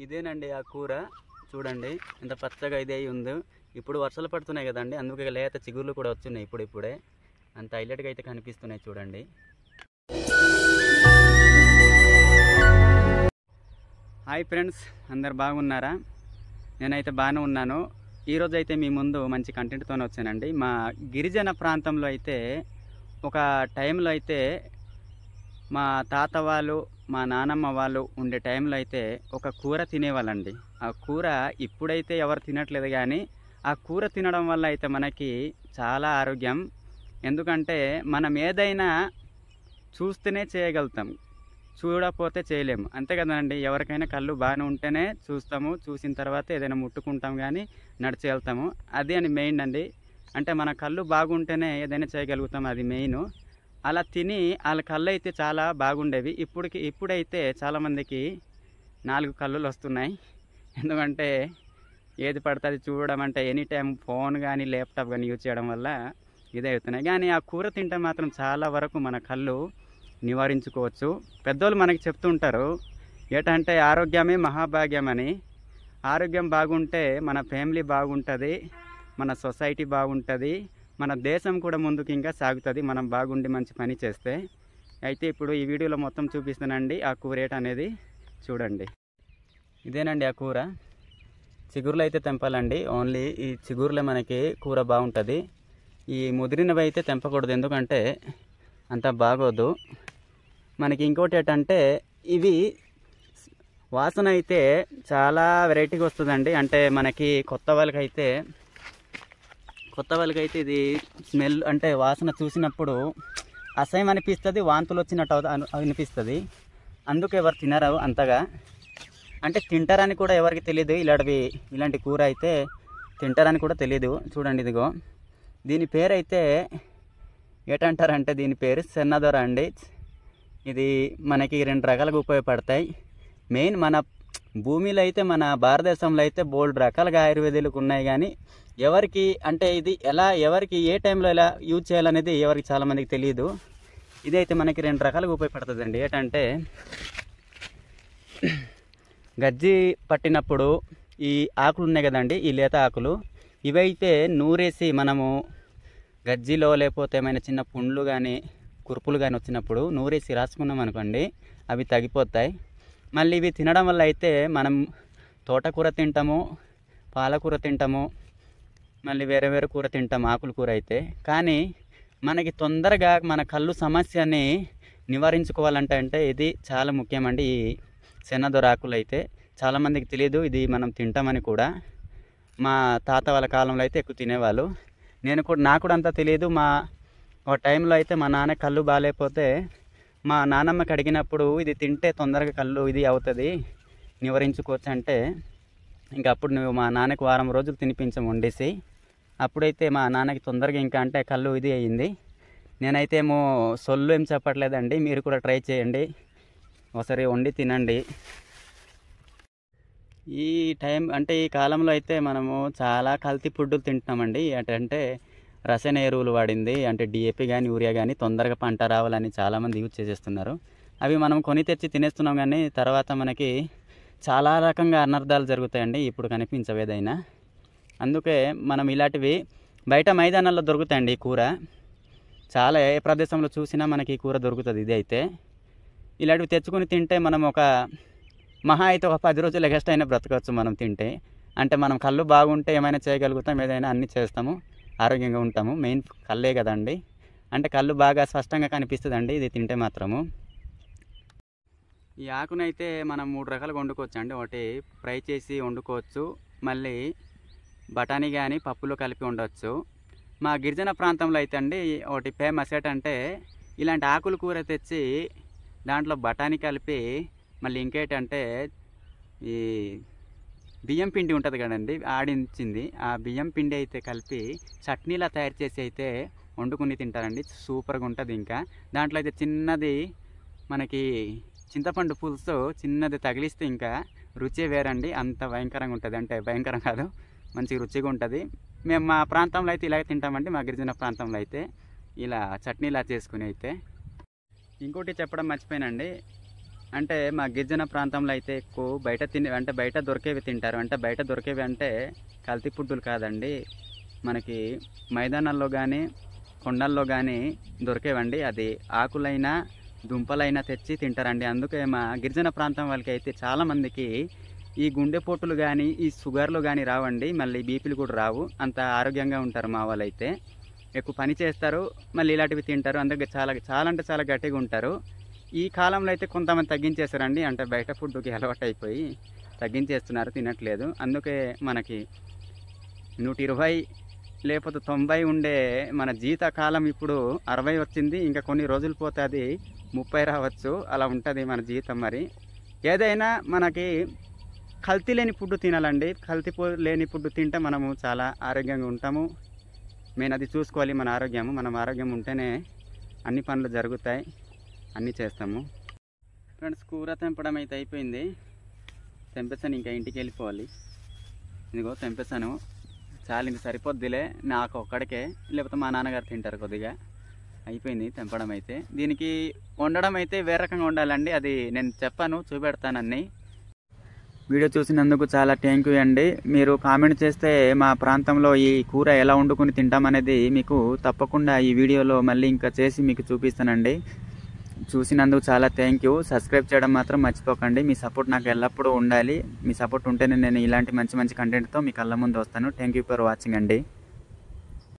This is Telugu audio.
ఇదేనండి ఆ కూర చూడండి ఎంత పచ్చగా ఇదే ఉందో. ఇప్పుడు వర్షాలు పడుతున్నాయి కదండి, అందుకే లేత చిగుర్లు కూడా వచ్చున్నాయి ఇప్పుడే అంత హైలైట్గా అయితే కనిపిస్తున్నాయి చూడండి. హాయ్ ఫ్రెండ్స్, అందరు బాగున్నారా? నేనైతే బాగానే ఉన్నాను. ఈరోజు అయితే మీ ముందు మంచి కంటెంట్తోనే వచ్చానండి. మా గిరిజన ప్రాంతంలో అయితే ఒక టైంలో అయితే మా తాత వాళ్ళు మా నానమ్మ వాళ్ళు ఉండే టైంలో అయితే ఒక కూర తినేవాళ్ళండి. ఆ కూర ఇప్పుడైతే ఎవరు తినట్లేదు, కానీ ఆ కూర తినడం వల్ల అయితే మనకి చాలా ఆరోగ్యం. ఎందుకంటే మనం ఏదైనా చూస్తేనే చేయగలుగుతాం, చూడకపోతే చేయలేము, అంతే కదండి. ఎవరికైనా కళ్ళు బాగానే ఉంటేనే చూస్తాము, చూసిన తర్వాత ఏదైనా ముట్టుకుంటాం కానీ నడిచి వెళ్తాము. అది అని మెయిన్ అండి. అంటే మన కళ్ళు బాగుంటేనే ఏదైనా చేయగలుగుతాం, అది మెయిన్. అలా తిని వాళ్ళ కళ్ళు అయితే చాలా బాగుండేవి. ఇప్పుడైతే చాలామందికి 4 కళ్ళులు వస్తున్నాయి. ఎందుకంటే ఏది పడుతుంది చూడడం, అంటే ఎనీ టైం ఫోన్ కానీ ల్యాప్టాప్ కానీ యూజ్ చేయడం వల్ల ఇదే అవుతున్నాయి. కానీ ఆ కూర తింటే మాత్రం చాలా వరకు మన కళ్ళు నివారించుకోవచ్చు. పెద్దోళ్ళు మనకి చెప్తుంటారు ఏంటంటే ఆరోగ్యమే మహాభాగ్యం అని. ఆరోగ్యం బాగుంటే మన ఫ్యామిలీ బాగుంటుంది, మన సొసైటీ బాగుంటుంది, మన దేశం కూడా ముందుకు ఇంకా సాగుతుంది, మనం బాగుండి మంచి పని చేస్తే. అయితే ఇప్పుడు ఈ వీడియోలో మొత్తం చూపిస్తానండి ఆ కూర అనేది చూడండి. ఇదేనండి ఆ కూర. చిగురులు అయితే తెంపాలండి. ఓన్లీ ఈ చిగురులే మనకి కూర బాగుంటుంది. ఈ ముదిరినవి అయితే తెంపకూడదు, ఎందుకంటే అంత బాగోదు మనకి. ఇంకోటి ఏంటంటే ఇవి వాసన అయితే చాలా వెరైటీగా వస్తుందండి. అంటే మనకి కొత్త వాళ్ళకైతే ఇది స్మెల్ అంటే వాసన చూసినప్పుడు అసహ్యం అనిపిస్తుంది, వాంతులు వచ్చినట్టు అనిపిస్తుంది. అందుకు ఎవరు తినరు అంతగా. అంటే తింటారని కూడా ఎవరికి తెలియదు. ఇలాంటి కూర అయితే తింటారని కూడా తెలియదు. చూడండి ఇదిగో, దీని పేరు అయితే ఏంటంటారంటే దీని పేరు సెన్నదొర అండి. ఇది మనకి 2 రకాలుగా ఉపయోగపడతాయి. మెయిన్ మన భూమిలో అయితే మన భారతదేశంలో అయితే బోల్డ్ రకాలుగా ఆయుర్వేదాలకు ఉన్నాయి, కానీ ఎవరికి అంటే ఇది ఎవరికి ఏ టైంలో ఎలా యూజ్ చేయాలనేది ఎవరికి చాలామందికి తెలియదు. ఇదైతే మనకి 2 రకాలుగా ఉపయోగపడుతుంది అండి. ఏంటంటే గజ్జి పట్టినప్పుడు ఈ ఆకులు ఉన్నాయి కదండి, ఈ లేత ఆకులు, ఇవైతే నూరేసి మనము గజ్జిలో లేకపోతే ఏమైనా చిన్న పుండ్లు కానీ కురుపులు కానీ వచ్చినప్పుడు నూరేసి రాసుకున్నాం అనుకోండి, అవి తగ్గిపోతాయి. మళ్ళీ ఇవి తినడం వల్ల అయితే మనం తోటకూర తింటాము, పాలకూర తింటాము, మళ్ళీ వేరే కూర తింటాము, ఆకుల కూర అయితే. కానీ మనకి తొందరగా మన కళ్ళు సమస్యని నివారించుకోవాలంటే ఇది చాలా ముఖ్యమండి. ఈ సెన్నదొర ఆకులు అయితే చాలామందికి తెలియదు, ఇది మనం తింటామని కూడా. మా తాత వాళ్ళ కాలంలో అయితే ఎక్కువ తినేవాళ్ళు. నాకు కూడా అంతా తెలియదు. ఒక టైంలో అయితే మా నాన్న కళ్ళు బాగాలేకపోతే మా నాన్నమ్మకి అడిగినప్పుడు ఇది తింటే తొందరగా కళ్ళు ఇది అవుతుంది, నివారించుకోవచ్చు అంటే, ఇంకా అప్పుడు నువ్వు మా నాన్నకి వారం రోజులు తినిపించాము వండేసి. అప్పుడైతే మా నాన్నకి తొందరగా ఇంకా అంటే కళ్ళు ఇది అయ్యింది. నేనైతే ఏమో సొల్లు ఏం చెప్పట్లేదండి, మీరు కూడా ట్రై చేయండి, ఒకసారి వండి తినండి. ఈ కాలంలో అయితే మనము చాలా కల్తీ ఫుడ్లు తింటున్నామండి. అంటే రసాయన ఎరువులు వాడింది, అంటే డిఏపి కానీ యూరియా కానీ తొందరగా పంట రావాలని చాలామంది యూజ్ చేసేస్తున్నారు. అవి మనం కొని తెచ్చి తినేస్తున్నాం, కానీ తర్వాత మనకి చాలా రకంగా అనర్థాలు జరుగుతాయండి, ఇప్పుడు కనిపించవు ఏదైనా. అందుకే మనం ఇలాంటివి బయట మైదానాల్లో దొరుకుతాయండి. ఈ కూర చాలా ఏ ప్రదేశంలో చూసినా మనకి ఈ కూర దొరుకుతుంది. ఇది అయితే ఇలాంటివి తెచ్చుకొని తింటే మనం మహా అయితే ఒక 10 రోజులు ఎగస్ట్ అయినా బ్రతకవచ్చు మనం తింటే. అంటే మనం కళ్ళు బాగుంటే ఏమైనా చేయగలుగుతాం, ఏదైనా అన్నీ చేస్తాము, ఆరోగ్యంగా ఉంటాము. మెయిన్ కళ్ళే కదండి. అంటే కళ్ళు బాగా స్పష్టంగా కనిపిస్తుందండి ఇది తింటే మాత్రము. ఈ ఆకునైతే మనం 3 రకాలుగా వండుకోవచ్చు అండి. ఒకటి ఫ్రై చేసి వండుకోవచ్చు, మళ్ళీ బఠానీ కానీ పప్పులో కలిపి ఉండవచ్చు. మా గిరిజన ప్రాంతంలో అయితే అండి ఒకటి ఫేమస్ ఏంటంటే ఇలాంటి ఆకుల కూర తెచ్చి దాంట్లో బఠానీ కలిపి, మళ్ళీ ఇంకేంటంటే ఈ బియ్యం పిండి ఉంటుంది కదండి, ఆడించింది ఆ బియ్యం పిండి అయితే కలిపి చట్నీలా తయారు చేసి అయితే వండుకుని తింటారండి. సూపర్గా ఉంటుంది. ఇంకా దాంట్లో అయితే చిన్నది మనకి చింతపండు పులుసు చిన్నది తగిలిస్తే ఇంకా రుచి వేరండి, అంత భయంకరంగా ఉంటుంది. అంటే భయంకరం కాదు, మంచి రుచిగా ఉంటుంది. మేము మా ప్రాంతంలో అయితే ఇలాగే తింటామండి. మా గిరిజన ప్రాంతంలో అయితే ఇలా చట్నీలా చేసుకుని అయితే. ఇంకోటి చెప్పడం మర్చిపోయానండి, అంటే మా గిరిజన ప్రాంతంలో అయితే ఎక్కువ బయట దొరికేవి తింటారు. అంటే బయట దొరికేవి అంటే కల్తీ ఫుడ్డులు కాదండి. మనకి మైదానాల్లో కానీ కొండల్లో కానీ దొరికేవండి. అది ఆకులైనా దుంపలైనా తెచ్చి తింటారండి. అందుకే మా గిరిజన ప్రాంతం వాళ్ళకి అయితే చాలామందికి ఈ గుండెపోటులు కానీ ఈ షుగర్లు కానీ రావండి. మళ్ళీ బీపీలు కూడా రావు. అంత ఆరోగ్యంగా ఉంటారు మా వాళ్ళైతే. ఎక్కువ పని చేస్తారు, మళ్ళీ ఇలాంటివి తింటారు. అందుకే చాలా చాలా అంటే చాలా గట్టిగా ఉంటారు. ఈ కాలంలో అయితే కొంతమంది తగ్గించేస్తారండి. అంటే బయట ఫుడ్కి అలవాటు అయిపోయి తగ్గించేస్తున్నారు, తినట్లేదు. అందుకే మనకి 120 లేకపోతే 90 ఉండే మన జీవితకాలం ఇప్పుడు 60 వచ్చింది. ఇంకా కొన్ని రోజులు పోతే అది 30 రావచ్చు. అలా ఉంటుంది మన జీవితం. మరి ఏదైనా మనకి కల్తీ లేని ఫుడ్ తినాలండి. లేని ఫుడ్ తింటే మనము చాలా ఆరోగ్యంగా ఉంటాము. మెయిన్ అది చూసుకోవాలి, మన ఆరోగ్యము. మనం ఆరోగ్యం ఉంటేనే అన్ని పనులు జరుగుతాయి, అన్నీ చేస్తాము. ఫ్రెండ్స్, కూర తెంపడం అయితే అయిపోయింది. తెంపేసాను, ఇంకా ఇంటికి వెళ్ళిపోవాలి. ఇదిగో తెంపేసాను. చాలా ఇంక సరిపోద్దిలే నాకు ఒక్కడికే, లేకపోతే మా నాన్నగారు తింటారు కొద్దిగా. అయిపోయింది తెంపడం అయితే. దీనికి వండడం అయితే వేరే రకంగా వండాలండి. అది నేను చెప్పాను, చూపెడతానని. వీడియో చూసినందుకు చాలా థ్యాంక్ యూ అండి. మీరు కామెంట్ చేస్తే మా ప్రాంతంలో ఈ కూర ఎలా వండుకొని తింటామనేది మీకు తప్పకుండా ఈ వీడియోలో మళ్ళీ ఇంకా చేసి మీకు చూపిస్తానండి. చూసినందుకు చాలా థ్యాంక్ యూ. సబ్స్క్రైబ్ చేయడం మాత్రం మర్చిపోకండి. మీ సపోర్ట్ నాకు ఎల్లప్పుడూ ఉండాలి. మీ సపోర్ట్ ఉంటేనే నేను ఇలాంటి మంచి మంచి కంటెంట్తో మీ కళ్ళ ముందు వస్తాను. థ్యాంక్ యూ ఫర్ వాచింగ్ అండి.